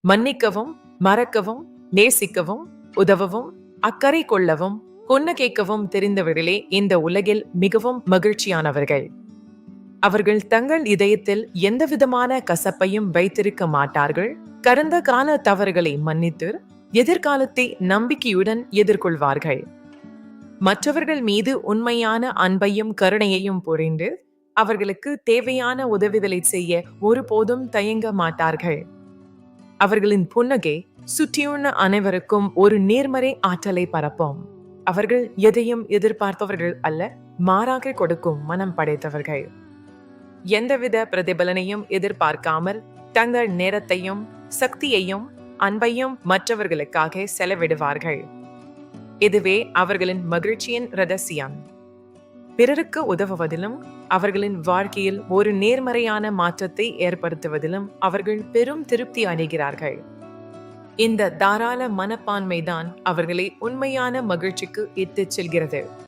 மன்னிக்கவும், மறக்கவும், நேசிக்கவும், உதவவும், அக்கறை கொள்ளவும், புன்னகைக்கவும் தெரிந்தவர்களே இந்த உலகில் மிகவும் மகிழ்ச்சியானவர்கள். அவர்கள் தங்கள் இதயத்தில் எந்தவிதமான கசப்பையும் வைத்திருக்க மாட்டார்கள். கடந்த கால தவறுகளை மன்னித்து எதிர்காலத்தை நம்பிக்கையுடன் எதிர்கொள்வார்கள். மற்றவர்கள் மீது உண்மையான அன்பையும் கருணையையும் புரிந்து அவர்களுக்கு தேவையான உதவிகளை செய்ய ஒருபோதும் தயங்க மாட்டார்கள். அவர்களின் புன்னகை சுற்றியுள்ள அனைவருக்கும் ஒரு நேர்மறை ஆற்றலை பரப்பும். அவர்கள் எதையும் எதிர்பார்ப்பவர்கள் அல்ல, மாறாக கொடுக்கும் மனம் படைத்தவர்கள். எந்தவித பிரதிபலனையும் எதிர்பார்க்காமல் தங்கள் நேரத்தையும் சக்தியையும் அன்பையும் மற்றவர்களுக்காக செலவிடுவார்கள். இதுவே அவர்களின் மகிழ்ச்சியின் ரகசியம். பிறருக்கு உதவுவதிலும் அவர்களின் வாழ்க்கையில் ஒரு நேர்மறையான மாற்றத்தை ஏற்படுத்துவதிலும் அவர்கள் பெரும் திருப்தி அடைகிறார்கள். இந்த தாராள மனப்பான்மைதான் அவர்களை உண்மையான மகிழ்ச்சிக்கு இட்டுச் செல்கிறது.